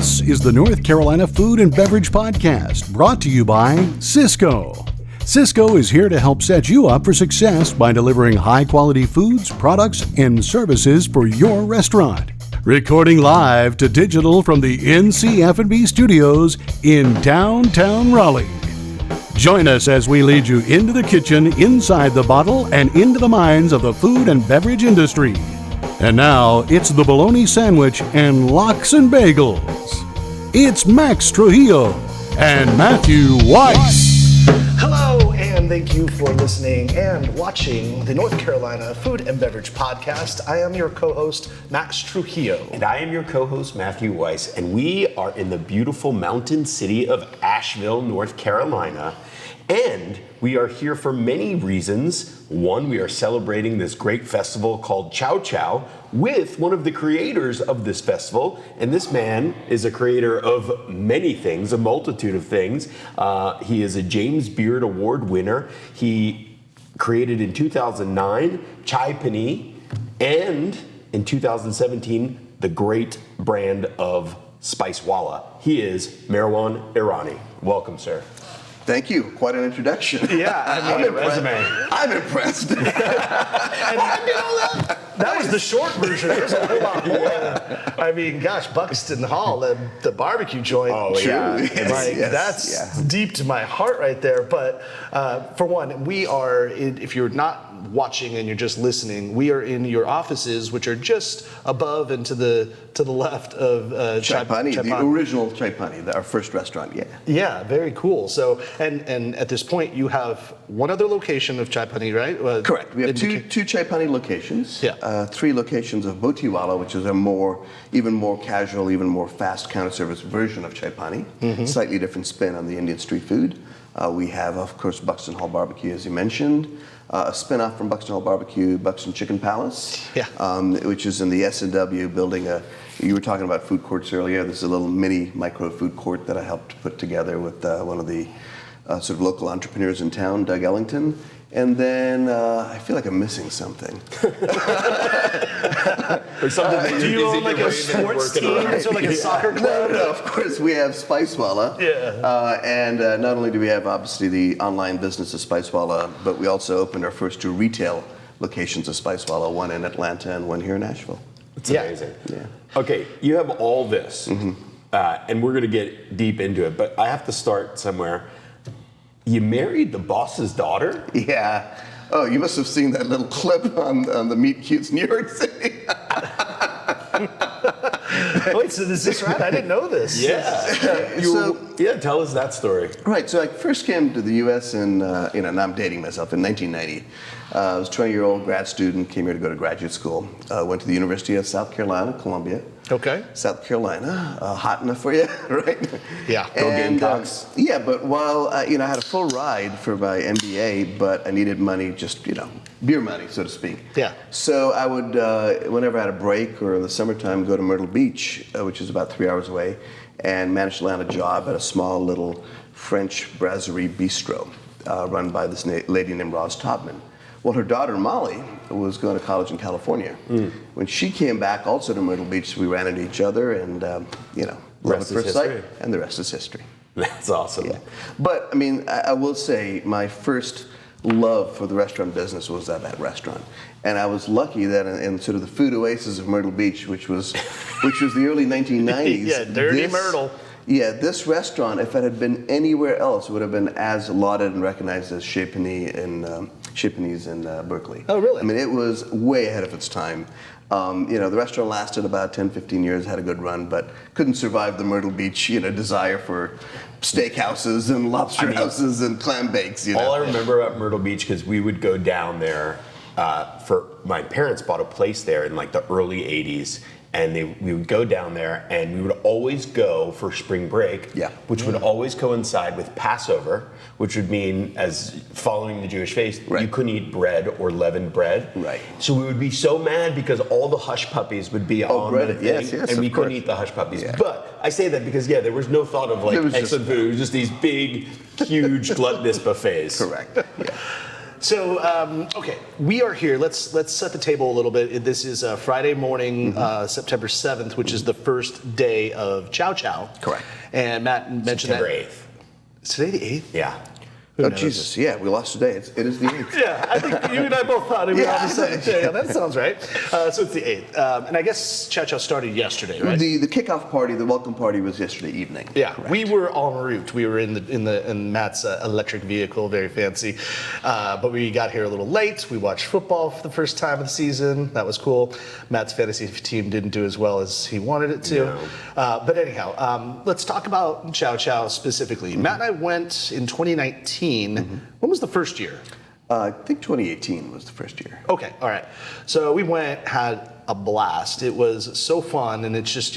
This is the North Carolina Food and Beverage Podcast, brought to you by Sysco. Sysco is here to help set you up for success by delivering high-quality foods, products, and services for your restaurant. Recording live to digital from the NCF&B studios in downtown Raleigh. Join us as we lead you into the kitchen, inside the bottle, and into the minds of the food and beverage industry. And now, it's the bologna sandwich and lox and bagels. It's Max Trujillo and Matthew Weiss. Hello, and thank you for listening and watching the North Carolina Food and Beverage Podcast. I am your co-host, Max Trujillo. And I am your co-host, Matthew Weiss, and we are in the beautiful mountain city of Asheville, North Carolina. And we are here for many reasons. One, we are celebrating this great festival called Chow Chow with one of the creators of this festival. And this man is a creator of many things, a multitude of things. He is a James Beard Award winner. He created in 2009 Chai Pani, and in 2017, the great brand of Spicewalla. He is Meherwan Irani. Welcome, sir. Thank you. Quite an introduction. Yeah, I mean, I'm impressed. That was the short version. There's a whole lot more. I mean, gosh, Buxton Hall, the barbecue joint. Oh, yeah. That's deep to my heart right there. But for one, we are, if you're not watching and you're just listening, we are in your offices, which are just above and to the left of Chai Pani, the original Chai Pani, our first restaurant. Yeah, very cool. So, and at this point, you have one other location of Chai Pani, right? Correct. We have two Chai Pani locations. Yeah. 3 locations of Botiwala, which is a even more casual, even more fast counter service version of Chai Pani. Mm-hmm. Slightly different spin on the Indian street food. We have, of course, Buxton Hall BBQ, as you mentioned. A spin-off from Buxton Hall BBQ, Buxton Chicken Palace, which is in the S&W building. You were talking about food courts earlier. This is a little mini micro food court that I helped put together with one of the sort of local entrepreneurs in town, Doug Ellington. And then I feel like I'm missing something. Or something that do you own like a sports team? Or like a soccer club? No, of course we have Spicewalla. Yeah. And not only do we have obviously the online business of Spicewalla, but we also opened our first 2 retail locations of Spicewalla, one in Atlanta and one here in Asheville. It's amazing. Yeah. Okay, you have all this, and we're going to get deep into it, but I have to start somewhere. You married the boss's daughter? Yeah. Oh, you must have seen that little clip on the Meet Cutes New York City. Wait, so is this right? I didn't know this. Yeah. Tell us that story. Right. So I first came to the U.S. in, and I'm dating myself, in 1990. I was a 20-year-old grad student, came here to go to graduate school. Went to the University of South Carolina, Columbia. Okay. South Carolina, hot enough for you, right? Yeah. Go Gamecocks. But while, I had a full ride for my MBA, but I needed money, just, beer money, so to speak. Yeah. So I would, whenever I had a break or in the summertime, go to Myrtle Beach, which is about 3 hours away, and managed to land a job at a small little French brasserie bistro run by this lady named Roz Taubman. Well, her daughter, Molly, was going to college in California. When she came back also to Myrtle Beach, we ran into each other and, love at first sight, and the rest is history. That's awesome. Yeah. But, I will say my first love for the restaurant business was at that restaurant. And I was lucky that in sort of the food oasis of Myrtle Beach, which was the early 1990s. Yeah, dirty Myrtle. Yeah, this restaurant, if it had been anywhere else, would have been as lauded and recognized as Chez Pani in Berkeley. Oh, really? It was way ahead of its time. The restaurant lasted about 10, 15 years, had a good run, but couldn't survive the Myrtle Beach, desire for steakhouses and lobster houses and clam bakes. All I remember about Myrtle Beach, because we would go down there my parents bought a place there in like the early 80s. And we would go down there, and we would always go for spring break, which would always coincide with Passover, which would mean, as following the Jewish faith, you couldn't eat bread or leavened bread. Right. So we would be so mad because all the hush puppies would be on the thing, yes, and we couldn't eat the hush puppies. Yeah. But I say that because, there was no thought of excellent food. It was just these big, huge, gluttonous buffets. Correct. Yeah. So, okay, we are here. Let's set the table a little bit. This is Friday morning, September 7th, which is the first day of Chow Chow. Correct. And Matt mentioned September that. 8th. Is today the 8th? Yeah. Oh, Jesus. Yeah, we lost today. It is the 8th. Yeah, I think you and I both thought it was on the 7th day. Yeah, that sounds right. So it's the 8th. And I guess Chow Chow started yesterday, right? The kickoff party, the welcome party was yesterday evening. Yeah, Correct. we were en route. We were in Matt's electric vehicle, very fancy. But we got here a little late. We watched football for the first time of the season. That was cool. Matt's fantasy team didn't do as well as he wanted it to. No. But anyhow, let's talk about Chow Chow specifically. Matt and I went in 2019. When was the first year? I think 2018 was the first year. Okay, all right. So we went, had a blast. It was so fun, and it's just,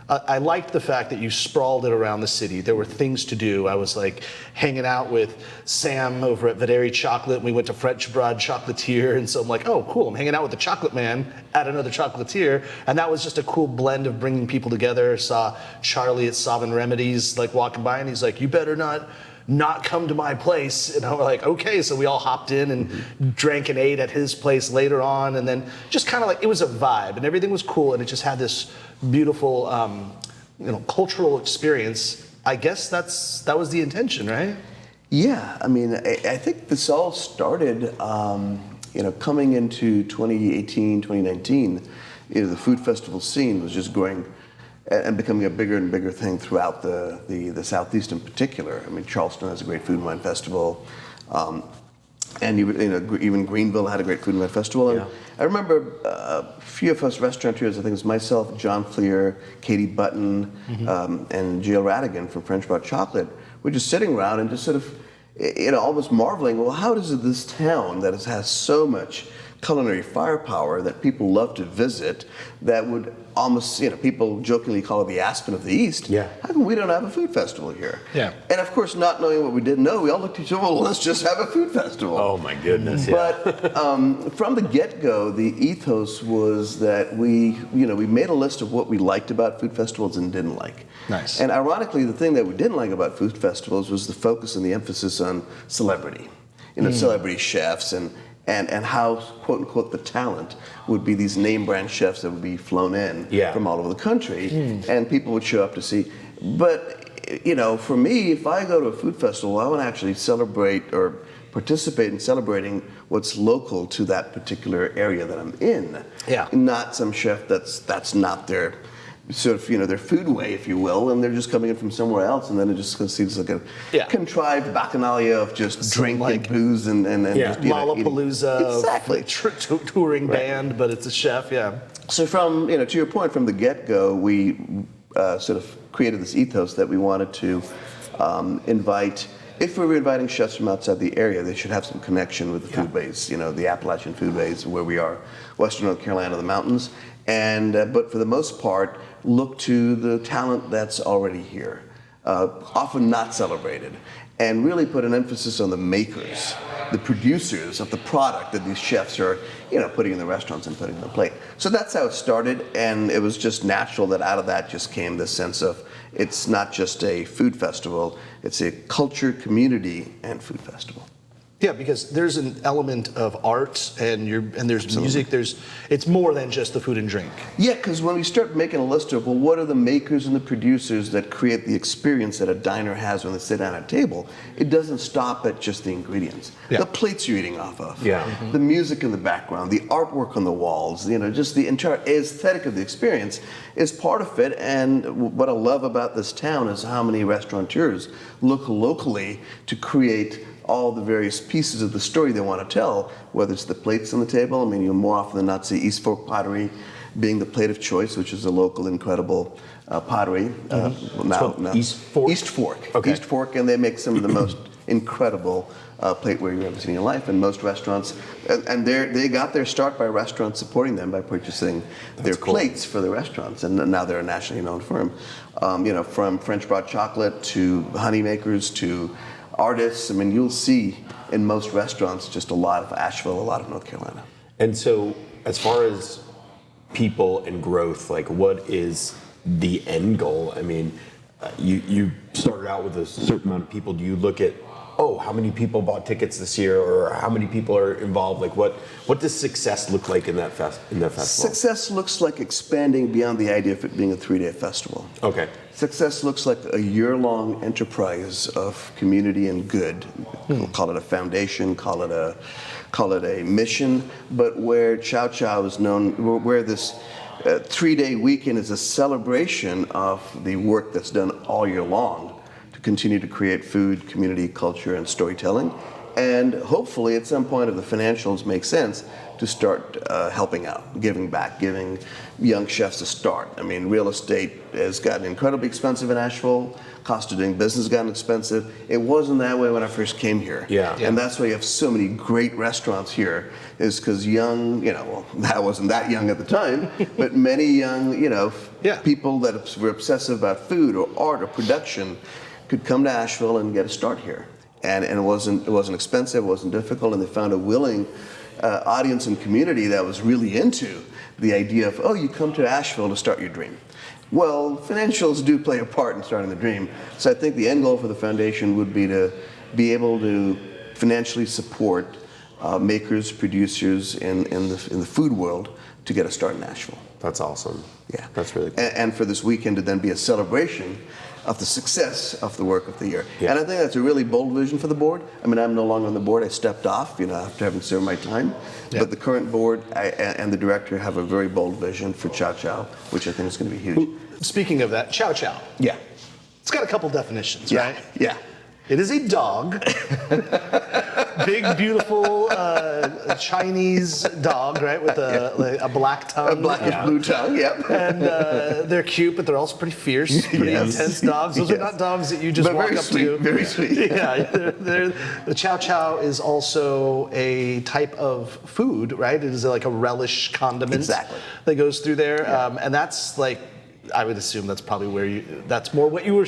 I liked the fact that you sprawled it around the city. There were things to do. I was like hanging out with Sam over at Videri Chocolate, and we went to French Broad Chocolatier, and so I'm like, oh, cool, I'm hanging out with the chocolate man at another chocolatier, and that was just a cool blend of bringing people together. Saw Charlie at Sovereign Remedies, like walking by, and he's like, you better not come to my place. And I was like, okay. So we all hopped in and drank and ate at his place later on. And then just kind of like, it was a vibe and everything was cool. And it just had this beautiful, cultural experience. I guess that was the intention, right? Yeah, I mean, I think this all started, coming into 2018, 2019, the food festival scene was just growing and becoming a bigger and bigger thing throughout the Southeast in particular. I mean, Charleston has a great food and wine festival, and even Greenville had a great food and wine festival. And I remember a few of us restaurateurs, I think it was myself, John Fleer, Katie Button, and Jill Radigan from French Broad Chocolate, were just sitting around and just sort of, almost marveling, well, how does this town that has so much culinary firepower that people love to visit, that would almost, people jokingly call it the Aspen of the East. Yeah. How come we don't have a food festival here? Yeah. And of course, not knowing what we didn't know, we all looked at each other, well, let's just have a food festival. Oh my goodness, yeah. But from the get-go, the ethos was that we made a list of what we liked about food festivals and didn't like. Nice. And ironically, the thing that we didn't like about food festivals was the focus and the emphasis on celebrity. Celebrity chefs and how, quote unquote, the talent would be these name brand chefs that would be flown in from all over the country, and people would show up to see. But, for me, if I go to a food festival, I want to actually celebrate or participate in celebrating what's local to that particular area that I'm in. Yeah. Not some chef that's not their sort of, their food way, if you will, and they're just coming in from somewhere else, and then it just seems like a contrived bacchanalia of just drink and booze and just, Lollapalooza, exactly. Touring band, but it's a chef, yeah. So from, to your point, from the get-go, we sort of created this ethos that we wanted to invite. If we were inviting chefs from outside the area, they should have some connection with the foodways, the Appalachian foodways, where we are, Western North Carolina, the mountains, and but for the most part, look to the talent that's already here, often not celebrated, and really put an emphasis on the makers, the producers of the product that these chefs are, putting in the restaurants and putting on the plate. So that's how it started, and it was just natural that out of that just came this sense of, it's not just a food festival, it's a culture, community, and food festival. Yeah, because there's an element of art and there's music. It's more than just the food and drink. Yeah, because when we start making a list of, well, what are the makers and the producers that create the experience that a diner has when they sit down at a table, it doesn't stop at just the ingredients. Yeah. The plates you're eating off of, Mm-hmm. the music in the background, the artwork on the walls, just the entire aesthetic of the experience is part of it. And what I love about this town is how many restaurateurs look locally to create all the various pieces of the story they want to tell, whether it's the plates on the table. I mean, you'll more often than not see East Fork pottery being the plate of choice, which is a local incredible pottery. East Fork? East Fork. Okay. East Fork, and they make some of the most incredible plateware you've ever seen in your life. And most restaurants, and they got their start by restaurants supporting them by purchasing their plates for the restaurants, and now they're a nationally known firm. From French Broad Chocolate to honey makers to artists. I mean, you'll see in most restaurants just a lot of Asheville, a lot of North Carolina. And so, as far as people and growth, like, what is the end goal? I mean, you started out with a certain amount of people. Do you look at oh, how many people bought tickets this year, or how many people are involved? Like, what does success look like in that festival? Success looks like expanding beyond the idea of it being a 3-day festival. Okay. Success looks like a year-long enterprise of community and good. Call it a foundation, call it a mission, but where Chow Chow is known, where this 3-day weekend is a celebration of the work that's done all year long to continue to create food, community, culture, and storytelling. And hopefully at some point, if the financials make sense, to start helping out, giving back, giving young chefs a start. I mean, real estate has gotten incredibly expensive in Asheville. Cost of doing business has gotten expensive. It wasn't that way when I first came here. Yeah. And that's why you have so many great restaurants here, is because young, well, I wasn't that young at the time, but many young, people that were obsessive about food or art or production could come to Asheville and get a start here. And it wasn't expensive, it wasn't difficult, and they found a willing audience and community that was really into the idea of, oh, you come to Asheville to start your dream. Well, financials do play a part in starting the dream. So I think the end goal for the foundation would be to be able to financially support makers, producers in the food world to get a start in Asheville. That's awesome. Yeah. That's really cool. And for this weekend to then be a celebration of the success of the work of the year. Yeah. And I think that's a really bold vision for the board. I mean, I'm no longer on the board. I stepped off, after having served my time. Yeah. But the current board and the director have a very bold vision for Chow Chow, which I think is going to be huge. Speaking of that, Chow Chow. Yeah. It's got a couple definitions, Yeah. right? Yeah. It is a dog. Big, beautiful Chinese dog, right? With a black tongue. A blackish blue tongue, yep. And they're cute, but they're also pretty fierce, pretty intense dogs. Those are not dogs that you just But walk very up sweet, to. very sweet. Yeah, the Chow Chow is also a type of food, right? It is like a relish condiment Exactly. that goes through there. And that's like, I would assume that's probably where that's more what you were,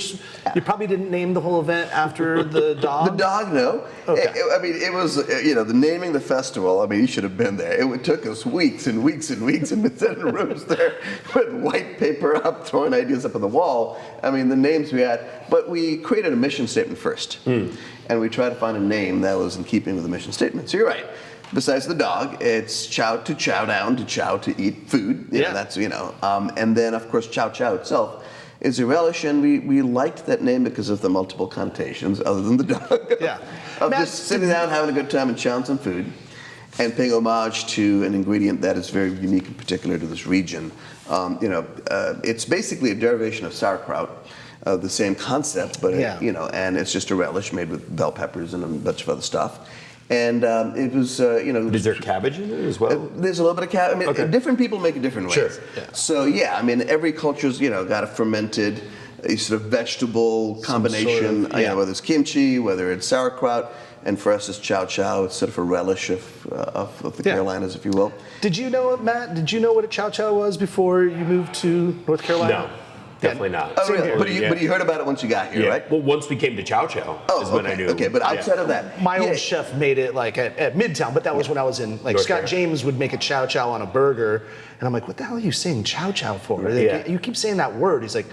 you probably didn't name the whole event after the dog? The dog, no. Okay. It was, the naming the festival, you should have been there. It took us weeks and weeks and weeks, and we sat in rooms there with white paper up, throwing ideas up on the wall. The names we had, but we created a mission statement first. And we tried to find a name that was in keeping with the mission statement. So you're right. Besides the dog, it's chow to chow down, to chow to eat food. That's, and then, of course, Chow Chow itself is a relish, and we liked that name because of the multiple connotations, other than the dog. Yeah. Of Matt, just sitting down, having a good time, and chowing some food, and paying homage to an ingredient that is very unique and particular to this region. It's basically a derivation of sauerkraut. The same concept, but and it's just a relish made with bell peppers and a bunch of other stuff. And it was, Is there cabbage in it as well? There's a little bit of cabbage. Okay. Different people make it different ways. Sure. Yeah. So every culture's got a fermented, a sort of vegetable combination. Sort of, Whether it's kimchi, whether it's sauerkraut, and for us it's Chow Chow. It's sort of a relish of the Carolinas, if you will. Did you know, Matt? Did you know what a Chow Chow was before you moved to North Carolina? No. Definitely not. Oh, Same really? here. But you heard about it once you got here, right? Well, once we came to Chow Chow is when I knew. Okay, but outside of that, My old chef made it like at Midtown, but that was when I was in, like, North Scott Carolina. James would make a Chow Chow on a burger, and I'm like, what the hell are you saying Chow Chow for? Like, you keep saying that word. He's like,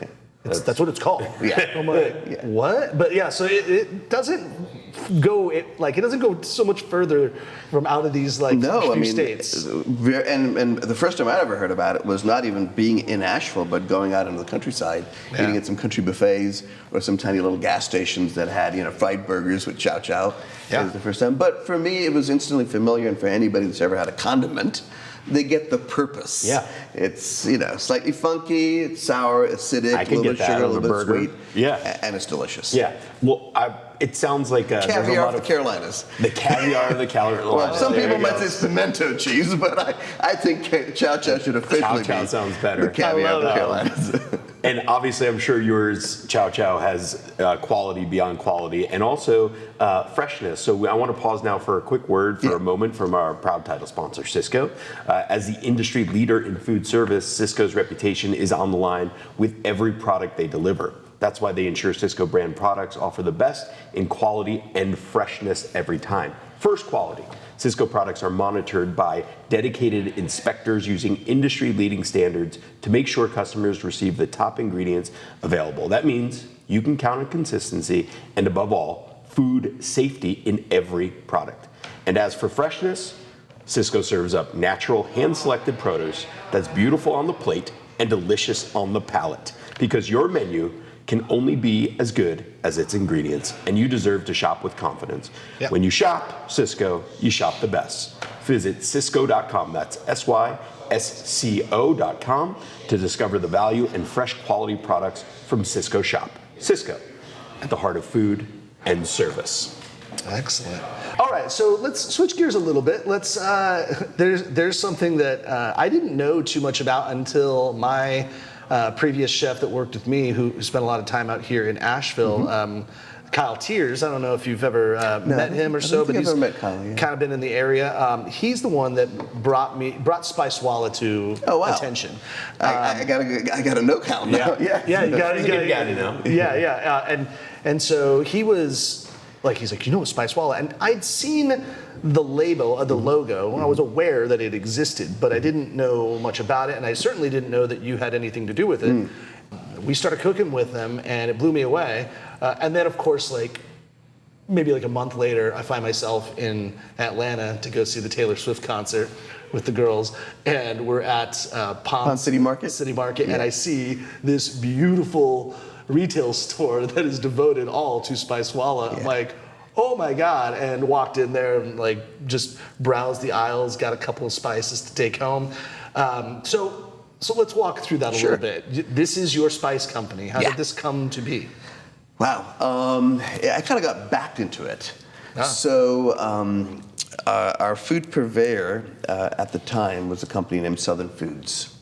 that's what it's called. Yeah. I'm like, what? But yeah, so it doesn't go, it doesn't go so much further from out of these few states. And the first time I ever heard about it was not even being in Asheville, but going out into the countryside, eating at some country buffets or some tiny little gas stations that had fried burgers with Chow Chow. Yeah. It was the first time. But for me, it was instantly familiar, and for anybody that's ever had a condiment, they get the purpose. Yeah. It's, slightly funky, it's sour, acidic, I a can little get bit that sugar, a on a little bit burger. sweet. Yeah. And it's delicious. Yeah. Well, it sounds like there's a Caviar lot of the Carolinas. The caviar of the Carolinas. Well, some There people you might go. say pimento cheese, but I think Chow Chow should officially Chow be sounds better. the caviar of the I Carolinas. And obviously, I'm sure yours, Chow Chow, has quality beyond quality and also freshness. So I want to pause now for a quick word for a moment from our proud title sponsor, Cisco. As the industry leader in food service, Cisco's reputation is on the line with every product they deliver. That's why they ensure Cisco brand products offer the best in quality and freshness every time. First, quality. Cisco products are monitored by dedicated inspectors using industry-leading standards to make sure customers receive the top ingredients available. That means you can count on consistency and, above all, food safety in every product. And as for freshness, Sysco serves up natural, hand-selected produce that's beautiful on the plate and delicious on the palate. Because your menu can only be as good as its ingredients, and you deserve to shop with confidence. Yep. When you shop Sysco, you shop the best. Visit Sysco.com, that's SYSCO.com, to discover the value and fresh quality products from Sysco Shop. Sysco, at the heart of food and service. Excellent. All right, so let's switch gears a little bit. Let's. There's something that I didn't know too much about until my previous chef that worked with me, who spent a lot of time out here in Asheville. Kyle Tears. I don't know if you've ever met him or so, but he's ever met Kyle, yeah. kind of been in the area. He's the one that brought Spicewalla to attention. I gotta know Kyle now. Yeah, you got to know. Yeah. And so he was like, he's like, you know what, Spicewalla? And I'd seen the label, the logo. I was aware that it existed, but I didn't know much about it, and I certainly didn't know that you had anything to do with it. We started cooking with them, and it blew me away. And then, of course, maybe a month later, I find myself in Atlanta to go see the Taylor Swift concert with the girls, and we're at Ponce City Market. And I see this beautiful retail store that is devoted all to Spicewalla. I'm like, oh my God, and walked in there and just browsed the aisles, got a couple of spices to take home. So let's walk through that a little bit. This is your spice company. How did this come to be? Wow, I kind of got backed into it. So our food purveyor at the time was a company named Southern Foods.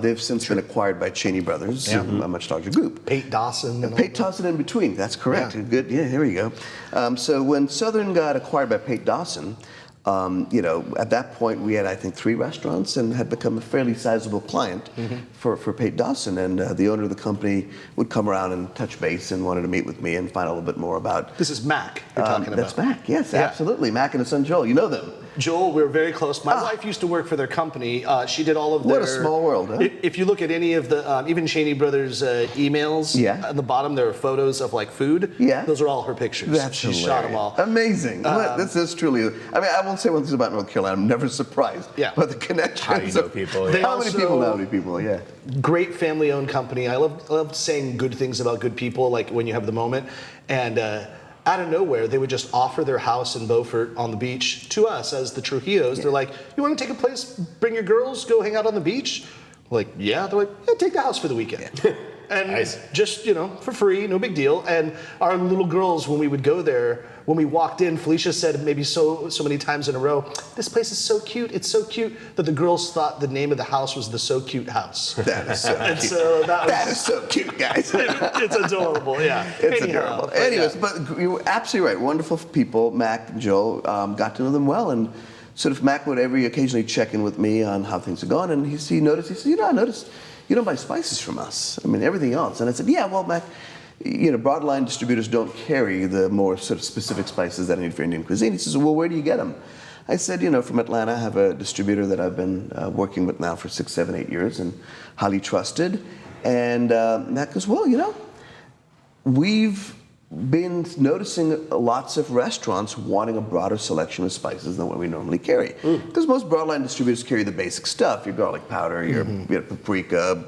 They've since been acquired by Cheney Brothers, a much larger group. Pate Dawson. Pate Dawson in between, that's correct. Yeah. Good, yeah, here we go. So when Southern got acquired by Pate Dawson, at that point we had, I think, 3 restaurants and had become a fairly sizable client for Pate Dawson. And the owner of the company would come around and touch base and wanted to meet with me and find out a little bit more about. This is Mac you're talking about. That's Mac, yes, absolutely. Mac and his son Joel, you know them. Joel, we're very close. My wife used to work for their company. She did all of their... What a small world, huh? If you look at any of the, even Cheney Brothers emails, at the bottom there are photos of food. Yeah. Those are all her pictures. That's she hilarious. shot them all. Amazing. This is truly, I won't say one thing about North Carolina, I'm never surprised. Yeah. But the connections. How do you know people? How many people, yeah. Great family-owned company. I love saying good things about good people, when you have the moment. And out of nowhere, they would just offer their house in Beaufort on the beach to us as the Trujillos. Yeah. They're like, you want to take a place, bring your girls, go hang out on the beach? We're like, yeah. They're like, yeah, take the house for the weekend. Yeah. And nice. Just, for free, no big deal. And our little girls, when we would go there, when we walked in, Felicia said maybe so many times in a row, this place is so cute, it's so cute, that the girls thought the name of the house was the So Cute House. That is so cute. So that is so cute, guys. It's adorable, yeah. It's adorable. Anyways, but you were absolutely right. Wonderful people, Mac and Joel, got to know them well, and sort of Mac would occasionally check in with me on how things are going, and he noticed, I noticed you don't buy spices from us. Everything else. And I said, yeah, well, Mac, broadline distributors don't carry the more sort of specific spices that I need for Indian cuisine. He says, well, where do you get them? I said, from Atlanta. I have a distributor that I've been working with now for 6, 7, 8 years and highly trusted. And Mac goes, well, we've been noticing lots of restaurants wanting a broader selection of spices than what we normally carry. Because most broadline distributors carry the basic stuff, your garlic powder, your paprika,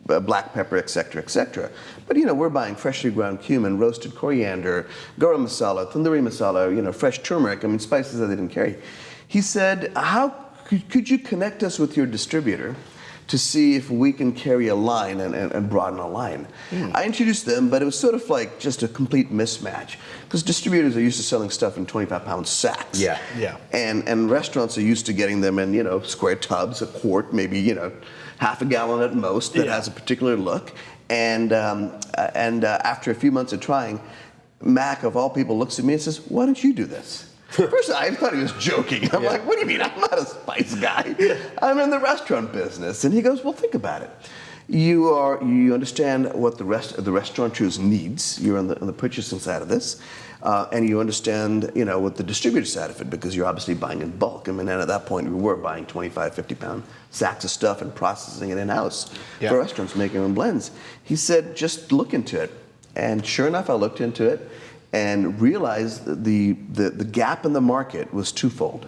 black pepper, etc., etc. But we're buying freshly ground cumin, roasted coriander, garam masala, tandoori masala, fresh turmeric. Spices that they didn't carry. He said, how could you connect us with your distributor to see if we can carry a line and broaden a line? I introduced them, but it was sort of just a complete mismatch. Because distributors are used to selling stuff in 25-pound sacks. Yeah. And restaurants are used to getting them in, square tubs, a quart, maybe, half a gallon at most that has a particular look. And after a few months of trying, Mac, of all people, looks at me and says, why don't you do this? First, I thought he was joking. I'm like, what do you mean? I'm not a spice guy. I'm in the restaurant business. And he goes, well, think about it. You understand what the restaurateur's needs. You're on the purchasing side of this. And you understand, what the distributor side of it, because you're obviously buying in bulk. And at that point, we were buying 25, 50-pound sacks of stuff and processing it in-house for restaurants, making them blends. He said, just look into it. And sure enough, I looked into it. and realized that the gap in the market was twofold.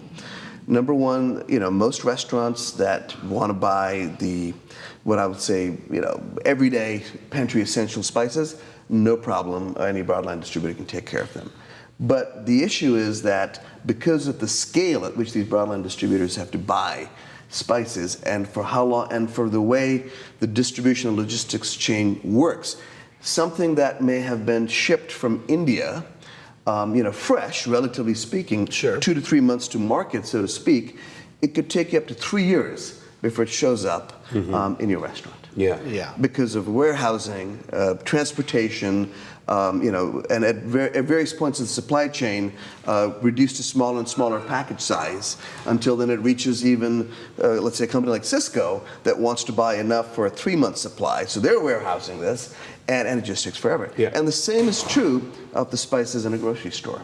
Number one, most restaurants that want to buy what I would say, everyday pantry essential spices, no problem. Any broadline distributor can take care of them. But the issue is that because of the scale at which these broadline distributors have to buy spices, and for how long, and for the way the distribution and logistics chain works, something that may have been shipped from India, fresh, relatively speaking, Sure. 2 to 3 months to market, so to speak, it could take you up to 3 years before it shows up in your restaurant. Yeah. Because of warehousing, transportation, and at various points of the supply chain, reduced to smaller and smaller package size until then it reaches even, let's say, a company like Cisco that wants to buy enough for a 3-month supply. So they're warehousing this, and it just takes forever. Yeah. And the same is true of the spices in a grocery store.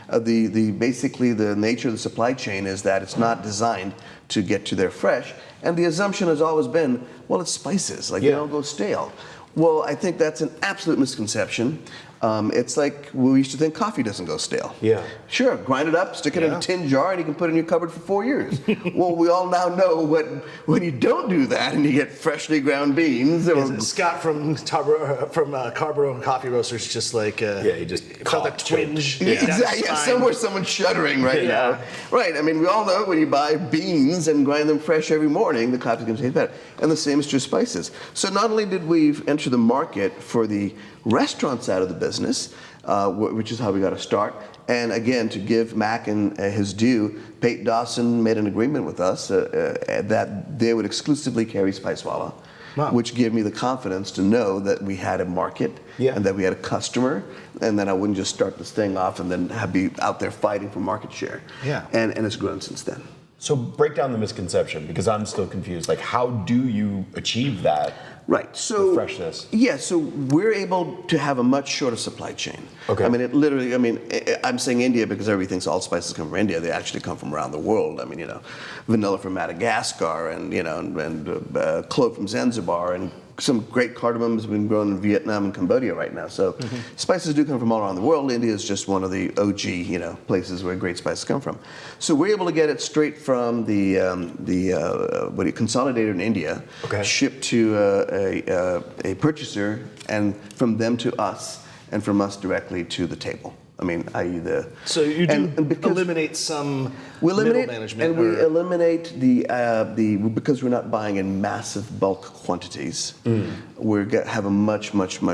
Basically the nature of the supply chain is that it's not designed to get to there fresh, and the assumption has always been, well, it's spices, they don't go stale. Well, I think that's an absolute misconception. It's like we used to think coffee doesn't go stale. Yeah. Sure, grind it up, stick it in a tin jar, and you can put it in your cupboard for 4 years. Well, we all now know when you don't do that and you get freshly ground beans. Scott from Carborough Coffee Roasters just he just felt a coughed, twinge. Exactly. Yeah, somewhere someone's shuddering right now. Right. I mean, we all know when you buy beans and grind them fresh every morning, the coffee's going to taste better. And the same is true of spices. So not only did we enter the market for the restaurant side of the business, which is how we got to start. And again, to give Mac and his due, Pate Dawson made an agreement with us that they would exclusively carry Spicewalla, which gave me the confidence to know that we had a market and that we had a customer, and then I wouldn't just start this thing off and then be out there fighting for market share. Yeah. And it's grown since then. So break down the misconception, because I'm still confused. How do you achieve that? Right. So the freshness. Yeah. So we're able to have a much shorter supply chain. Okay. I mean, it literally. I mean, I'm saying India because everybody thinks all spices come from India. They actually come from around the world. I mean, vanilla from Madagascar, and clove from Zanzibar, and some great cardamom has been grown in Vietnam and Cambodia right now. So spices do come from all around the world. India is just one of the OG, places where great spices come from. So we're able to get it straight from the consolidator in India, shipped to a purchaser, and from them to us, and from us directly to the table. I mean, i.e. So you do eliminate some middle management. And we eliminate because we're not buying in massive bulk quantities. We have a much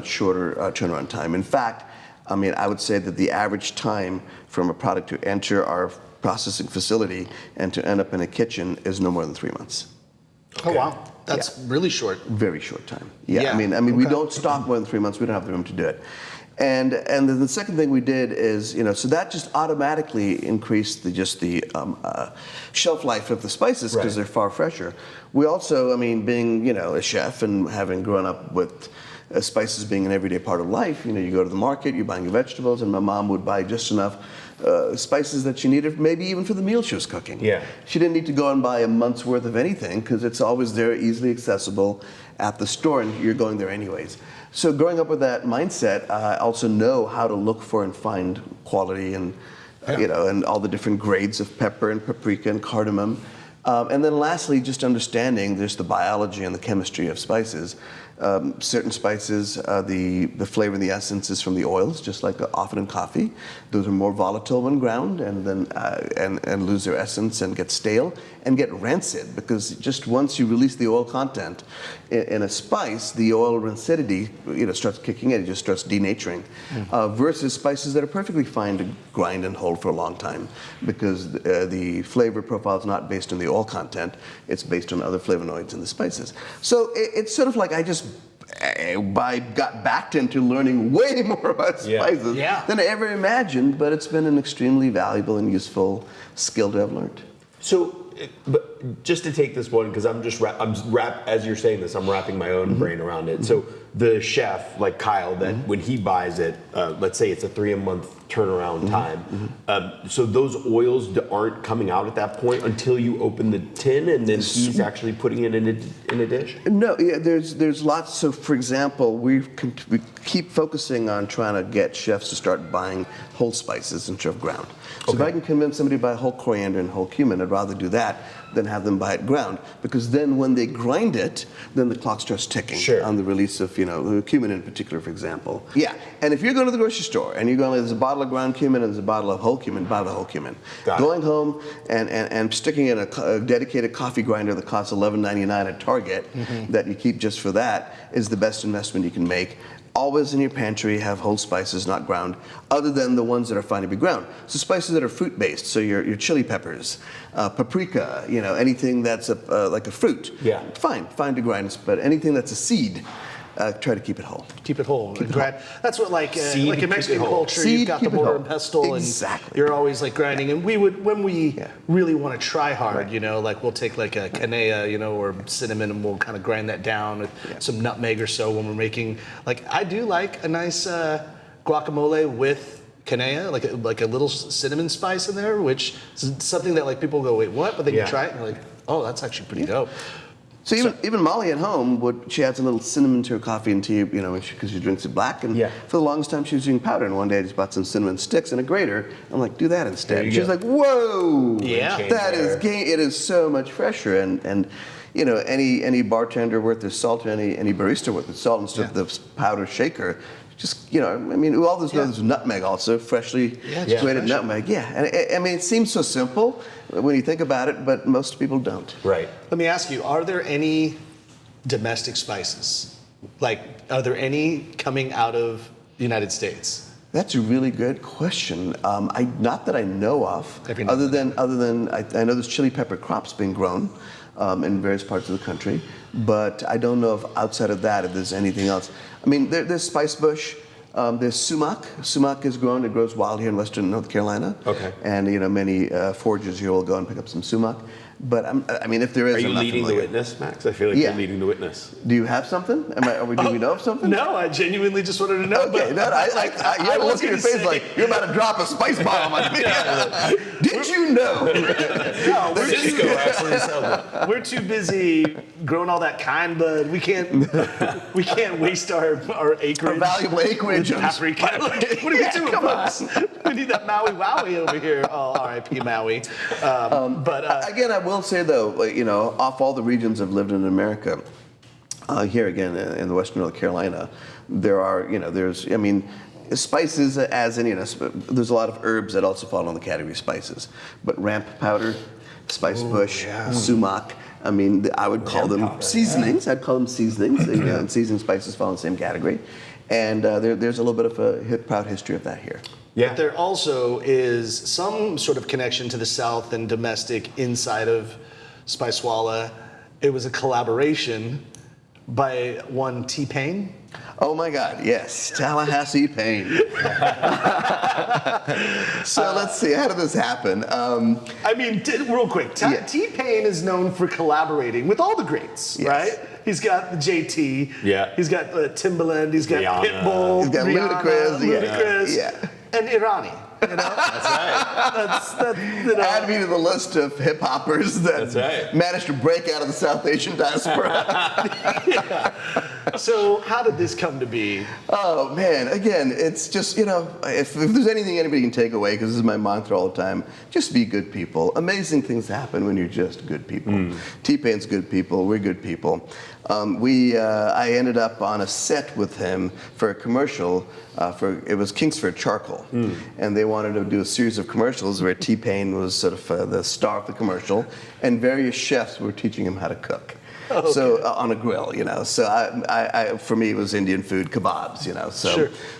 shorter turnaround time. In fact, I mean, I would say that the average time from a product to enter our processing facility and to end up in a kitchen is no more than 3 months. Oh wow, that's really short. Very short time. Yeah. I mean, we don't stock more than 3 months. We don't have the room to do it. And then the second thing we did is, so that just automatically increased the shelf life of the spices because they're far fresher. We also, I mean, being, a chef and having grown up with spices being an everyday part of life, you go to the market, you're buying your vegetables, and my mom would buy just enough spices that she needed, maybe even for the meal she was cooking. Yeah. She didn't need to go and buy a month's worth of anything because it's always there, easily accessible at the store, and you're going there anyways. So growing up with that mindset, I also know how to look for and find quality and, and all the different grades of pepper and paprika and cardamom. And then lastly, just understanding there's the biology and the chemistry of spices. Certain spices, the flavor and the essence is from the oils, just like often in coffee. Those are more volatile when ground, and then and lose their essence and get stale and get rancid, because just once you release the oil content in a spice, the oil rancidity starts kicking in. It just starts denaturing. Versus spices that are perfectly fine to grind and hold for a long time, because the flavor profile is not based on the oil content; it's based on other flavonoids in the spices. So it's sort of like I got backed into learning way more about spices than I ever imagined, but it's been an extremely valuable and useful skill to have learned. So, but just to take this one, because as you're saying this, I'm wrapping my own brain around it. So the chef, like Kyle, that when he buys it, let's say it's a 3-month turnaround time. So those oils aren't coming out at that point until you open the tin, and then he's actually putting it in a dish? No, yeah, there's lots. So, for example, we keep focusing on trying to get chefs to start buying whole spices instead of ground. So if I can convince somebody to buy whole coriander and whole cumin, I'd rather do that than have them buy it ground, because then when they grind it, then the clock starts ticking on the release of, cumin in particular, for example. Yeah, and if you're going to the grocery store and you're going, there's a bottle of ground cumin and there's a bottle of whole cumin, buy the whole cumin. Going home and sticking in a dedicated coffee grinder that costs $11.99 at Target that you keep just for that is the best investment you can make. Always in your pantry have whole spices, not ground, other than the ones that are fine to be ground. So spices that are fruit-based, so your chili peppers, paprika, anything that's like a fruit. Yeah. Fine to grind, but anything that's a seed, try to keep it whole. Keep it whole. That's what like in Mexican culture, you've got the mortar and pestle, and you're always like grinding. And when we really want to try hard, like we'll take like a canela, or cinnamon, and we'll kind of grind that down with some nutmeg or so when we're making. Like I do like a nice guacamole with canela, like a little cinnamon spice in there, which is something that like people go, wait, what? But then you try it and you're like, oh, that's actually pretty dope. So even Molly at home, she adds a little cinnamon to her coffee and tea, because she drinks it black. And for the longest time, she was doing powder. And one day I just bought some cinnamon sticks and a grater. I'm like, do that instead. And she's like, whoa, it is so much fresher. And any bartender worth their salt, or any barista worth their salt instead of the powder shaker. Just, all this knows is nutmeg also, freshly grated nutmeg. Yeah, and it seems so simple when you think about it, but most people don't. Right. Let me ask you, are there any domestic spices? Like, are there any coming out of the United States? That's a really good question. Not that I know of, other than I know there's chili pepper crops being grown in various parts of the country, but I don't know if outside of that if there's anything else. I mean, there's spice bush. There's sumac. Sumac is grown. It grows wild here in western North Carolina. Okay. And many foragers here will go and pick up some sumac. But if there is, are you leading the witness, Max? I feel like you're leading the witness. Do you have something? Do we know of something? No, I genuinely just wanted to know. Okay, you have a look at your face like you're about to drop a spice bomb on me. Did you know? No, we're too busy growing all that kind bud. We can't waste our acreage. Our valuable acreage. Paprika. What are we doing, folks? We need that Maui Wowie over here. Oh, R.I.P. Maui. Again, I will say though, off all the regions I've lived in America, here again in the Western North Carolina, there are, spices as in, there's a lot of herbs that also fall in the category of spices. But ramp powder, spice bush, sumac, I would call them seasonings. I'd call them seasonings. And seasoning spices fall in the same category. And there's a little bit of a proud history of that here. Yeah. But there also is some sort of connection to the South and domestic inside of Spicewalla. It was a collaboration by one T-Pain. Oh my God, yes, Tallahassee Pain. So let's see, how did this happen? Real quick, T-Pain is known for collaborating with all the greats, right? He's got the JT, he's got Timbaland, he's got Rihanna, Pitbull, he's got Ludacris, and Irani. That's right. Add me to the list of hip hoppers that managed to break out of the South Asian diaspora. So how did this come to be? Oh man, again, it's just, if there's anything anybody can take away, because this is my mantra all the time, just be good people. Amazing things happen when you're just good people. T-Pain's good people, we're good people. I ended up on a set with him for a commercial. It was Kingsford Charcoal, and they wanted to do a series of commercials where T-Pain was sort of the star of the commercial, and various chefs were teaching him how to cook. Oh, okay. So on a grill, So for me, it was Indian food, kebabs,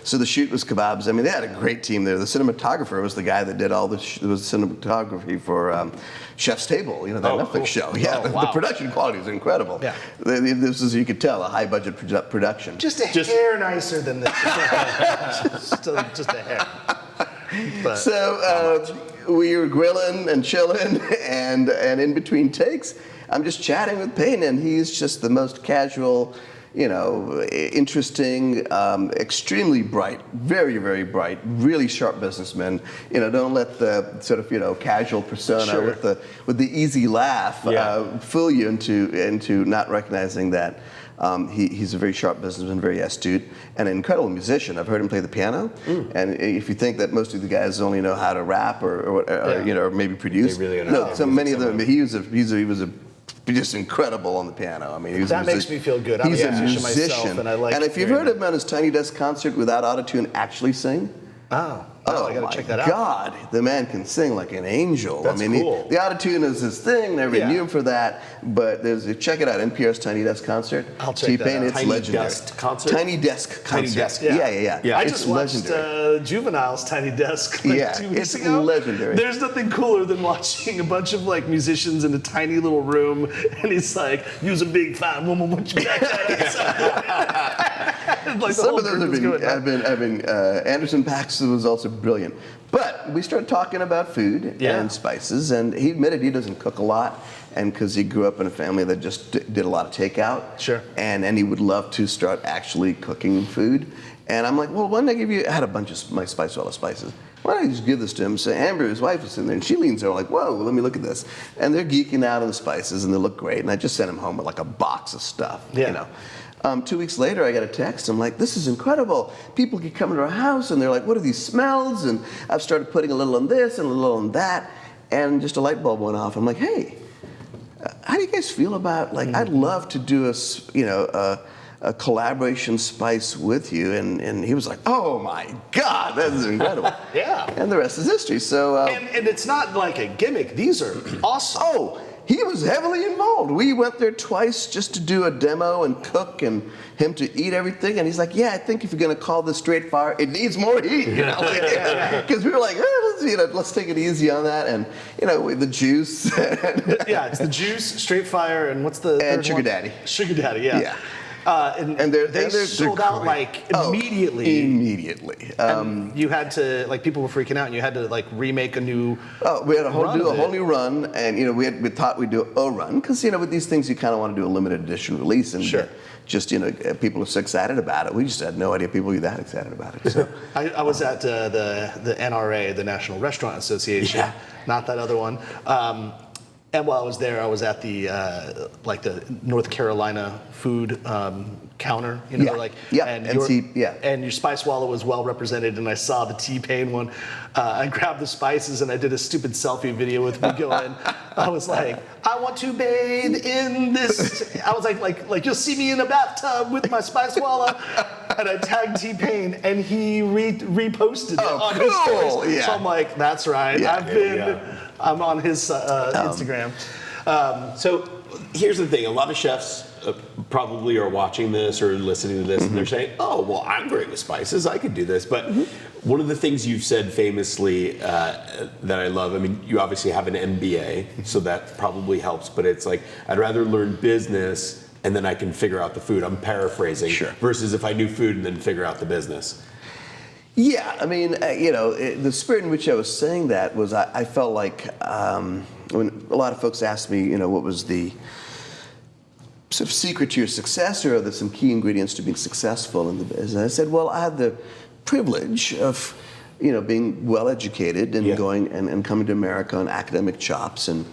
So the shoot was kebabs. They had a great team there. The cinematographer was the guy that did all the cinematography for Chef's Table, that Netflix show. Yeah, the production quality is incredible. Yeah. This is, you could tell, a high-budget production. Just a hair nicer than this. just a hair. But, so we were grilling and chilling, and in between takes, I'm just chatting with Payne, and he's just the most casual, interesting, extremely bright, very, very bright, really sharp businessman. Don't let the sort of casual persona with the easy laugh fool you into not recognizing that. He's a very sharp businessman, very astute, and an incredible musician. I've heard him play the piano, and if you think that most of the guys only know how to rap or maybe produce, They really no, so many of them. He was just incredible on the piano. I mean, that makes me feel good. I'm He's a a musician myself, and I like. And if you've heard him at his Tiny Desk concert without autotune actually sing. I gotta check that out. God, the man can sing like an angel. That's cool. The autotune is his thing. Everybody knew him for that. But check it out, NPR's Tiny Desk concert. I'll check that out. It's Tiny legendary. Desk concert? Tiny Desk concert. Tiny Desk. Yeah. I It's just watched Juvenile's Tiny Desk 2 weeks ago. It's legendary. There's nothing cooler than watching a bunch of musicians in a tiny little room, and he's like, "Use a big fine woman, what you back that?" Some of those have been Anderson Paxson was also brilliant. But we started talking about food and spices, and he admitted he doesn't cook a lot, and because he grew up in a family that just did a lot of takeout. Sure. And he would love to start actually cooking food. And I'm like, well, why don't I give you? I had a bunch of my Spicewalla spices. Why don't I just give this to him? So Amber, his wife, was in there, and she leans over like, whoa, let me look at this. And they're geeking out on the spices, and they look great. And I just sent him home with like a box of stuff. 2 weeks later, I got a text. I'm like, this is incredible. People keep coming to our house, and they're like, what are these smells? And I've started putting a little on this and a little on that. And just a light bulb went off. I'm like, hey, how do you guys feel about, I'd love to do a collaboration spice with you. And he was like, oh my God, that is incredible. And the rest is history. So and it's not like a gimmick. These are awesome. Oh, he was heavily involved. We went there twice just to do a demo and cook and him to eat everything. And he's like, yeah, I think if you're going to call this straight fire, it needs more heat. Because we were like, let's take it easy on that. And, with the juice. It's the juice, straight fire, and what's the and Sugar Daddy. Sugar Daddy, yeah. And they sold out immediately. Immediately. And you had to people were freaking out, and you had to remake a new. Oh, we had a whole new run, and we thought we'd do a run because with these things you kind of want to do a limited edition release and just people are so excited about it. We just had no idea people were that excited about it. So I was at the NRA, the National Restaurant Association, not that other one. And while I was there, I was at the North Carolina food counter, and your Spicewalla was well represented, and I saw the T-Pain one. I grabbed the spices and I did a stupid selfie video with me going. I was like, I want to bathe in this. I was like you'll see me in a bathtub with my Spicewalla, and I tagged T-Pain, and he reposted it on his stories. Yeah. So I'm like, that's right. I'm on his Instagram. So here's the thing. A lot of chefs probably are watching this or listening to this, and they're saying, oh, well, I'm great with spices. I could do this. But one of the things you've said famously that I love, I mean, you obviously have an MBA, so that probably helps. But it's like, I'd rather learn business and then I can figure out the food. I'm paraphrasing. Sure. Versus if I knew food and then figure out the business. Yeah, I mean, the spirit in which I was saying that was I felt like when a lot of folks asked me, what was the sort of secret to your success, or are there some key ingredients to being successful in the business? And I said, well, I had the privilege of, being well educated and going and coming to America on academic chops and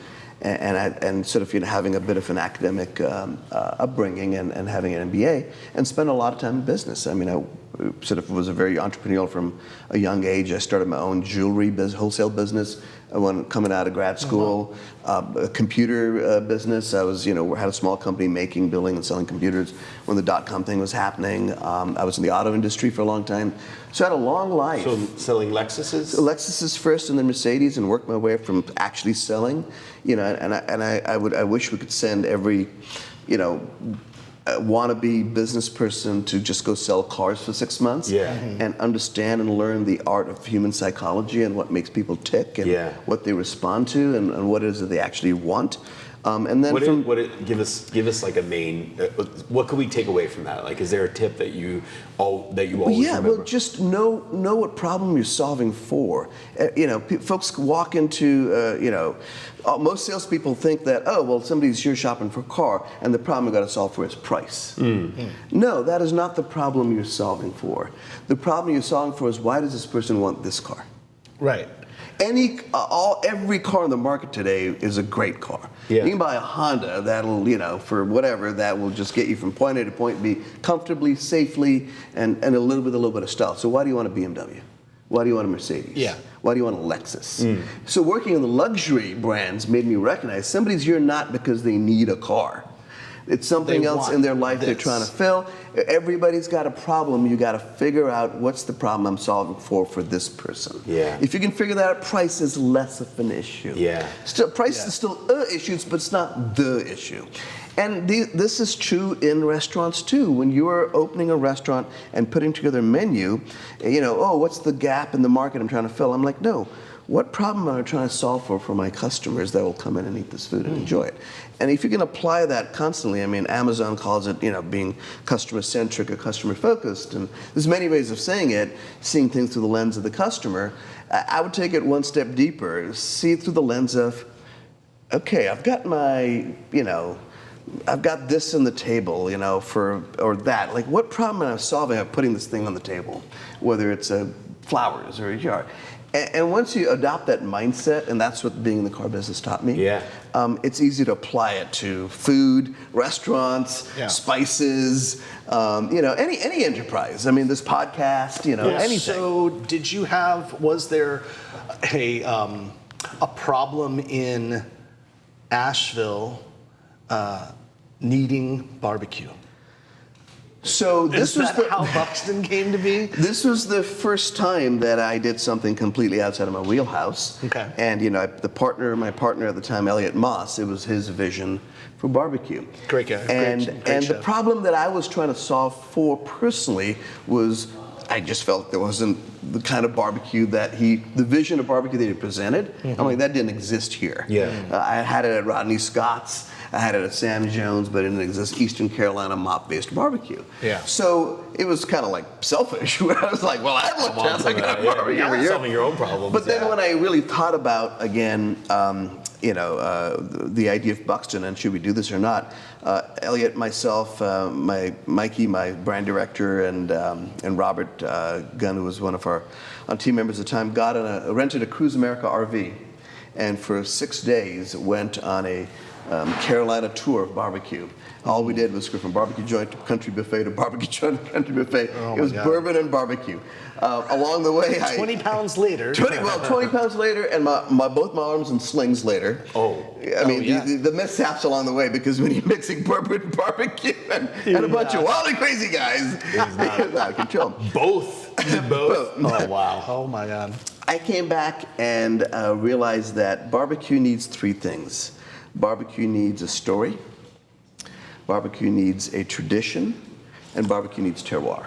sort of having a bit of an academic upbringing and having an MBA, and spent a lot of time in business. I mean, I sort of was a very entrepreneurial from a young age. I started my own jewelry wholesale business when coming out of grad school. A computer business. I was, had a small company making, building, and selling computers when the dot-com thing was happening. I was in the auto industry for a long time. So I had a long life. So selling Lexuses? Lexuses first, and then Mercedes, and worked my way from actually selling. I wish we could send every, wannabe business person to just go sell cars for 6 months and understand and learn the art of human psychology and what makes people tick and what they respond to and what it is that they actually want. And then give us like a main. What can we take away from that? Like, is there a tip that you always remember? Well, just know what problem you're solving for. Folks walk into most salespeople think that, oh, well, somebody's here shopping for a car, and the problem you've got to solve for is price. No, that is not the problem you're solving for. The problem you're solving for is, why does this person want this car? Right. Every car in the market today is a great car. Yeah. You can buy a Honda that'll, for whatever, that will just get you from point A to point B comfortably, safely, and a little bit of style. So why do you want a BMW? Why do you want a Mercedes? Yeah. Why do you want a Lexus? So working in the luxury brands made me recognize somebody's here not because they need a car. It's something else in their life they're trying to fill. Everybody's got a problem. You got to figure out, what's the problem I'm solving for this person. Yeah. If you can figure that out, price is less of an issue. Yeah. Price is still an issue, but it's not the issue. And this is true in restaurants too. When you are opening a restaurant and putting together a menu, what's the gap in the market I'm trying to fill? I'm like, no. What problem am I trying to solve for my customers that will come in and eat this food and enjoy it? And if you can apply that constantly, Amazon calls it, being customer-centric or customer-focused, and there's many ways of saying it, seeing things through the lens of the customer. I would take it one step deeper, see it through the lens of, okay, I've got I've got this on the table, or that. Like, what problem am I solving by putting this thing on the table? Whether it's flowers or a jar. And once you adopt that mindset, and that's what being in the car business taught me, it's easy to apply it to food, restaurants, spices, any enterprise. This podcast, anything. So was there a problem in Asheville needing barbecue? So this was how Buxton came to be? This was the first time that I did something completely outside of my wheelhouse. Okay. And my partner at the time, Elliot Moss, it was his vision for barbecue. Great guy. And great the problem that I was trying to solve for personally was, I just felt there wasn't the kind of barbecue the vision of barbecue that he presented. I'm like, that didn't exist here. Yeah. I had it at Rodney Scott's. I had it at Sam Jones, but it didn't exist. Eastern Carolina mop-based barbecue. Yeah. So it was kind of like selfish, where I was like, well, I looked at like a barbecue over here. Solving your own problems. But then when I really thought about, again, the idea of Buxton and should we do this or not, Elliot, myself, Mikey, my brand director, and Robert Gunn, who was one of our team members at the time, rented a Cruise America RV, and for 6 days went on a Carolina tour of barbecue. All we did was go from barbecue joint to country buffet to barbecue joint to country buffet. It was bourbon and barbecue. Along the way, 20 pounds later. 20 pounds later, and both my arms in slings later. The mishaps along the way, because when you're mixing bourbon and barbecue and a bunch of wild and crazy guys, it's not out of control. Both. Oh, wow. Oh, my God. I came back and realized that barbecue needs three things. Barbecue needs a story, barbecue needs a tradition, and barbecue needs terroir.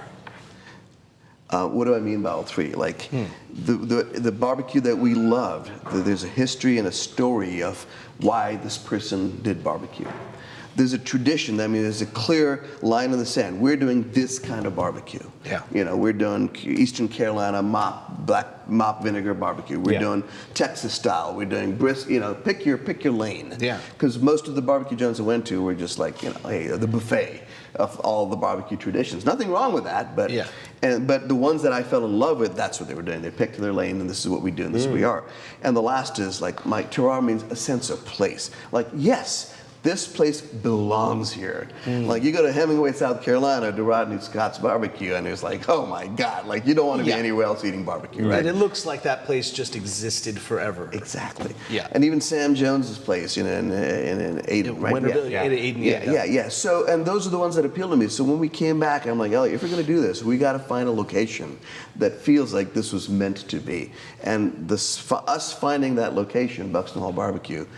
What do I mean by all three? Like the barbecue that we love, there's a history and a story of why this person did barbecue. There's a tradition. There's a clear line in the sand. We're doing this kind of barbecue. Yeah. We're doing Eastern Carolina black mop vinegar barbecue. We're doing Texas style. We're doing pick your lane. Yeah. Because most of the barbecue joints I went to were just like, hey, the buffet of all the barbecue traditions. Nothing wrong with that, but but the ones that I fell in love with, that's what they were doing. They picked their lane, and this is what we do, and this is what we are. And the last is like, my terroir means a sense of place. Like, yes, this place belongs here. Like, you go to Hemingway, South Carolina, to Rodney Scott's barbecue, and it's like, oh my God, like, you don't want to be anywhere else eating barbecue, right? And it looks like that place just existed forever. Exactly. Yeah. And even Sam Jones's place, in Aden, right? Winterville, Aden, yeah. So, and those are the ones that appeal to me. So when we came back, I'm like, Elliot, if we're going to do this, we got to find a location that feels like this was meant to be. And us finding that location, Buxton Hall BBQ,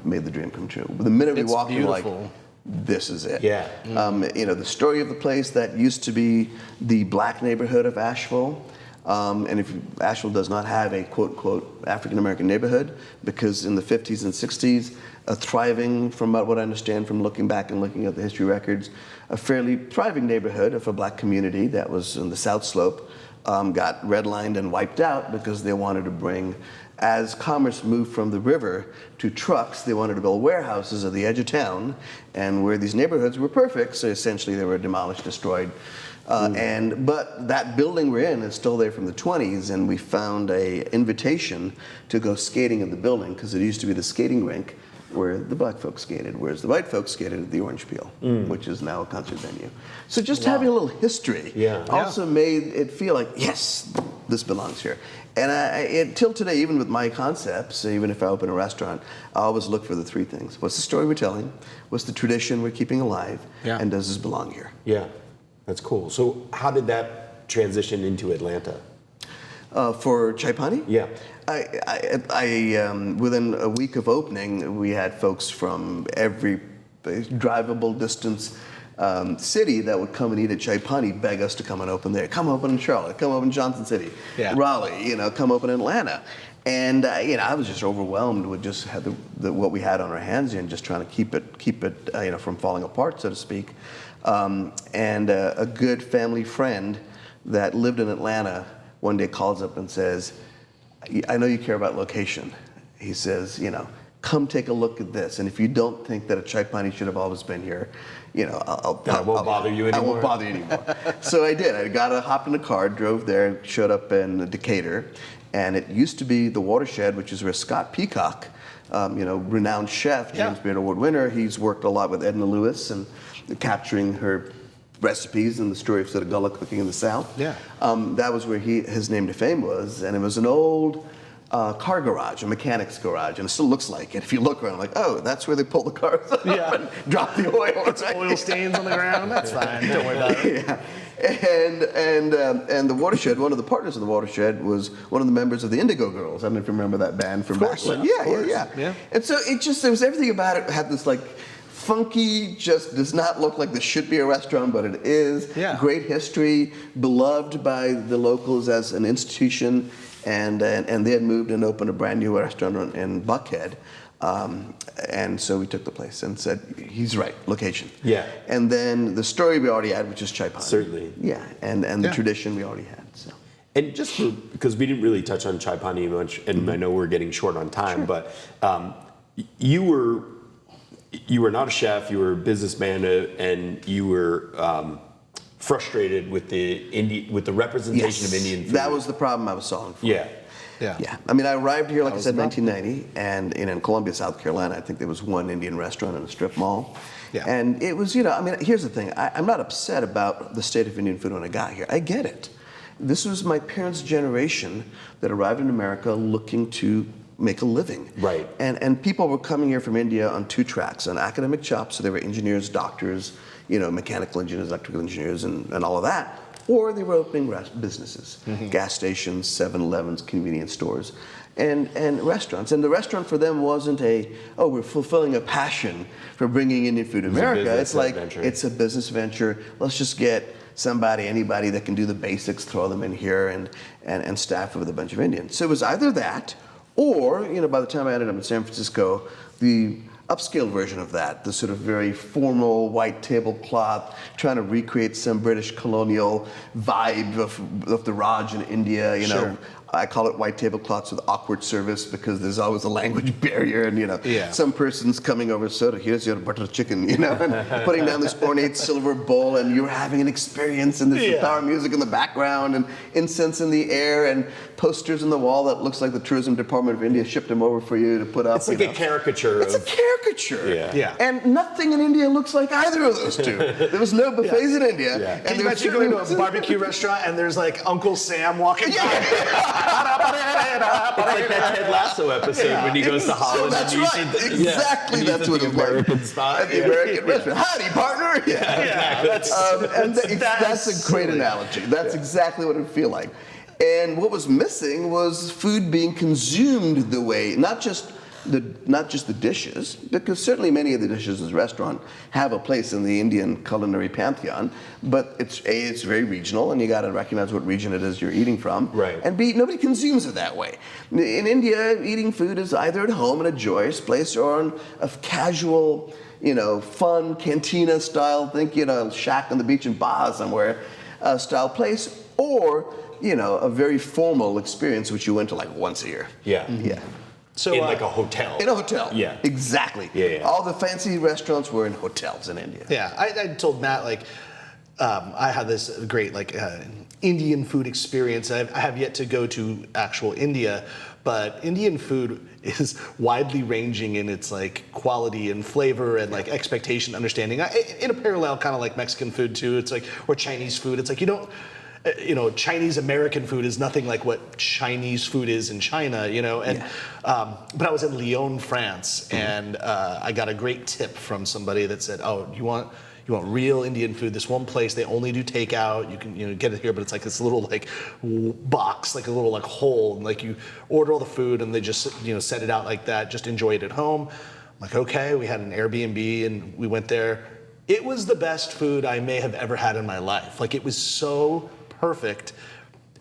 made the dream come true. The minute we walked in, like, this is it. Yeah. The story of the place that used to be the black neighborhood of Asheville, And if Asheville does not have a quote African American neighborhood, because in the 50s and 60s, a thriving, from what I understand from looking back and looking at the history records, a fairly thriving neighborhood of a black community that was in the South Slope, got redlined and wiped out because they wanted to bring, as commerce moved from the river to trucks, they wanted to build warehouses at the edge of town, and where these neighborhoods were perfect, so essentially they were demolished, destroyed. But that building we're in is still there from the 20s, and we found a invitation to go skating in the building, because it used to be the skating rink where the black folks skated, whereas the white folks skated at the Orange Peel, which is now a concert venue. So just having a little history also made it feel like, yes, this belongs here. And till today, even with my concepts, even if I open a restaurant, I always look for the three things. What's the story we're telling? What's the tradition we're keeping alive? Yeah. And does this belong here? Yeah, that's cool. So how did that transition into Atlanta? For Chai Pani? Yeah. Within a week of opening, we had folks from every drivable distance city that would come and eat at Chai Pani, beg us to come and open there. Come open in Charlotte, come open in Johnson City, Raleigh, come open in Atlanta. And I was just overwhelmed with just what we had on our hands here, and just trying to keep it from falling apart, so to speak. And a good family friend that lived in Atlanta one day calls up and says, I know you care about location. He says, come take a look at this. And if you don't think that a Chai Pani should have always been here, I won't bother you anymore. I won't bother you anymore. So I did. I hopped in a car, drove there, showed up in Decatur. And it used to be the Watershed, which is where Scott Peacock, renowned chef, James Beard Award winner, he's worked a lot with Edna Lewis and capturing her recipes and the story of sort of Gullah cooking in the South. Yeah. That was where his name to fame was, and it was an old car garage, a mechanic's garage, and it still looks like it. If you look around, like, oh, that's where they pull the cars up and drop the oil. It's oil stains on the ground. That's fine. Don't worry about it. Yeah. And the Watershed, one of the partners of the Watershed was one of the members of the Indigo Girls. I don't know if you remember that band from back then. Yeah. And so there was everything about it had this like funky, just does not look like this should be a restaurant, but it is. Yeah. Great history, beloved by the locals as an institution, and they had moved and opened a brand new restaurant in Buckhead. And so we took the place and said, he's right, location. Yeah. And then the story we already had, which is Chai Pani. Certainly. Yeah, and the tradition we already had. So. And just because we didn't really touch on Chai Pani much, and I know we're getting short on time, but you were not a chef, you were a businessman, and you were frustrated with the representation of Indian food. That was the problem I was solving for. Yeah. I mean, I arrived here, like I said, 1990, and in Columbia, South Carolina, I think there was one Indian restaurant in a strip mall. Yeah. And it was, here's the thing. I'm not upset about the state of Indian food when I got here. I get it. This was my parents' generation that arrived in America looking to make a living. Right. And people were coming here from India on two tracks, on academic chops, so they were engineers, doctors, mechanical engineers, electrical engineers, and all of that. Or they were opening businesses, gas stations, 7-Elevens, convenience stores, and restaurants. And the restaurant for them wasn't we're fulfilling a passion for bringing Indian food to America. It's like, it's a business venture. Let's just get anybody that can do the basics, throw them in here and staff it with a bunch of Indians. So it was either that, or, by the time I ended up in San Francisco, the upscale version of that, the sort of very formal white tablecloth, trying to recreate some British colonial vibe of the Raj in India, Sure. I call it white tablecloths with awkward service because there's always a language barrier, and some person's coming over, so here's your butter chicken, and putting down this ornate silver bowl, and you're having an experience, and there's power music in the background, and incense in the air, and posters on the wall that looks like the Tourism Department of India shipped them over for you to put up. It's like a caricature. It's a caricature. Yeah. And nothing in India looks like either of those two. There was no buffets in India. Yeah. And Can you imagine going to a barbecue restaurant and there's like Uncle Sam walking by? It's like that Ted Lasso episode when he goes to Holland. That's and right. Exactly. That's what it's like. American spot. At the American restaurant. Howdy, partner. That's a great analogy. That's exactly what it would feel like. And what was missing was food being consumed the way, not just not just the dishes, because certainly many of the dishes in this restaurant have a place in the Indian culinary pantheon, but it's very regional, and you got to recognize what region it is you're eating from. Right. And B, nobody consumes it that way. In India, eating food is either at home in a joyous place or on a casual, fun cantina style, think, shack on the beach in Baja somewhere, style place, or, a very formal experience which you went to like once a year. Yeah. Yeah. So In like a hotel. In a hotel. Yeah. Exactly. Yeah. All the fancy restaurants were in hotels in India. Yeah, I told Matt I had this great Indian food experience. I have yet to go to actual India, but Indian food is widely ranging in its quality and flavor and expectation, understanding. In a parallel, kind of like Mexican food too. It's or Chinese food. It's you don't. Chinese American food is nothing like what Chinese food is in China, and but I was in Lyon, France, and I got a great tip from somebody that said, "Oh, you want real Indian food? This one place, they only do takeout. You can get it here, but it's this little box, a little hole, and you order all the food and they just set it out like that. Just enjoy it at home." I'm okay. We had an Airbnb and we went there. It was the best food I may have ever had in my life. It was so perfect.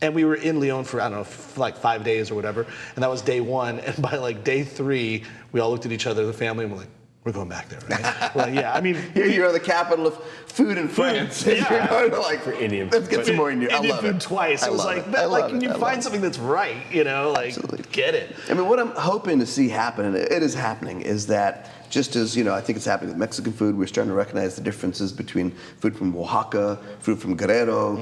And we were in Lyon for, 5 days or whatever. And that was day one. And by day 3, we all looked at each other, the family, and we're we're going back there, right? Well, yeah, I mean... You're the capital of food in France. Yeah. You're going for Indian let's get some more Indian. Indian food twice. It was when you find something that's right, Absolutely. get it. I mean, what I'm hoping to see happen, and it is happening, is that just as, I think it's happening with Mexican food, we're starting to recognize the differences between food from Oaxaca, food from Guerrero,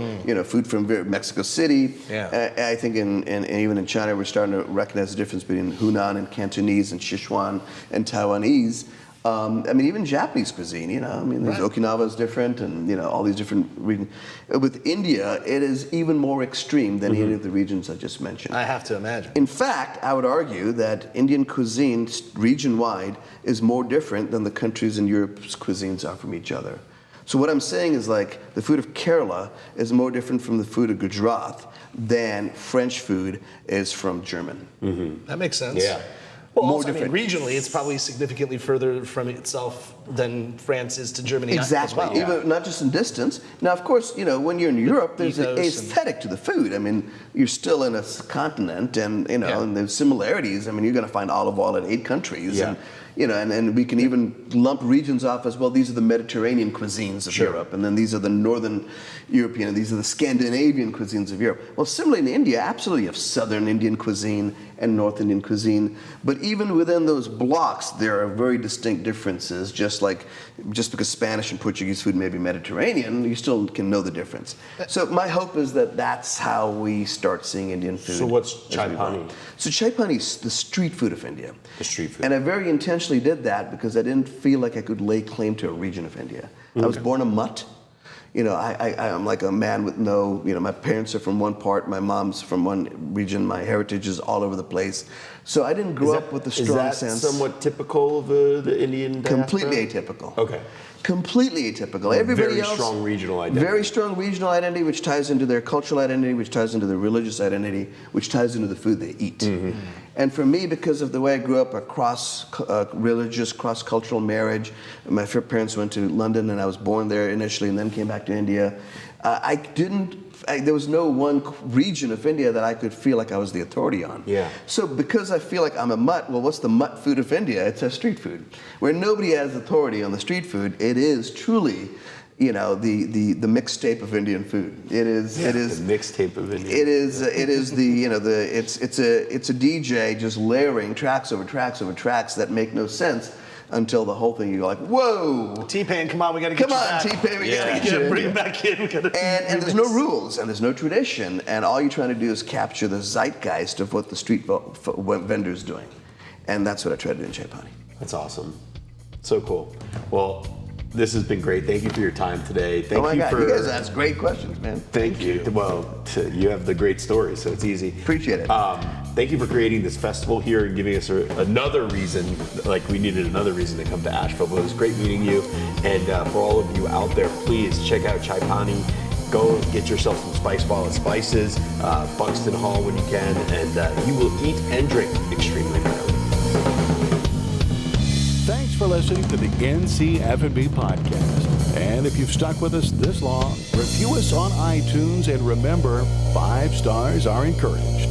food from Mexico City. Yeah. I think even in China, we're starting to recognize the difference between Hunan and Cantonese and Sichuan and Taiwanese. Even Japanese cuisine, there's Okinawa is different, and all these different regions. With India, it is even more extreme than any of the regions I just mentioned. I have to imagine. In fact, I would argue that Indian cuisine, region-wide, is more different than the countries in Europe's cuisines are from each other. So what I'm saying is the food of Kerala is more different from the food of Gujarat than French food is from German. That makes sense. Yeah. Well, More also, different. Regionally, it's probably significantly further from itself than France is to Germany Exactly. as well. Even not just in distance. Now, of course, when you're in Europe, there's an aesthetic to the food. You're still in a continent, and and there's similarities. You're going to find olive oil in 8 countries, and and we can even lump regions off as well. These are the Mediterranean cuisines of Europe, and then these are the Northern European, and these are the Scandinavian cuisines of Europe. Well, similarly in India, absolutely, you have Southern Indian cuisine and North Indian cuisine, but even within those blocks, there are very distinct differences. Just because Spanish and Portuguese food may be Mediterranean, you still can know the difference. So my hope is that that's how we start seeing Indian food. So what's Chai Pani? So Chai Pani is the street food of India. The street food. And I very intentionally did that because I didn't feel like I could lay claim to a region of India. I was born a mutt. I'm like a man with no, my parents are from one part, my mom's from one region, my heritage is all over the place. So I didn't grow up with the strong sense. Is that somewhat typical of the Indian diaspora? Completely atypical. Okay. Completely atypical. Everybody very else, strong regional identity. Very strong regional identity, which ties into their cultural identity, which ties into their religious identity, which ties into the food they eat. And for me, because of the way I grew up, a cross-religious, cross-cultural marriage, my parents went to London and I was born there initially and then came back to India. There was no one region of India that I could feel like I was the authority on. Yeah. So because I feel like I'm a mutt, well, what's the mutt food of India? It's a street food. Where nobody has authority on the street food, it is truly, the mixtape of Indian food. It is the mixtape of Indian. It's a DJ just layering tracks over tracks over tracks that make no sense. Until the whole thing, you're like, whoa! T-Pain, come on, we gotta get you back. T-Pain, we gotta get you. Bring it back in. And there's no rules, and there's no tradition, and all you're trying to do is capture the zeitgeist of what the street vendor's doing. And that's what I try to do in Chai Pani. That's awesome. So cool. Well, this has been great. Thank you for your time today. Oh my God, you guys ask great questions, man. Thank you. Well, you have the great story, so it's easy. Appreciate it. Thank you for creating this festival here and giving us another reason, we needed another reason to come to Asheville. But it was great meeting you. And for all of you out there, please check out Chai Pani. Go get yourself some Spicewalla spices, Buxton Hall when you can, and you will eat and drink extremely merrily. listening to the NC F&B podcast. And if you've stuck with us this long, review us on iTunes and remember, 5 stars are encouraged.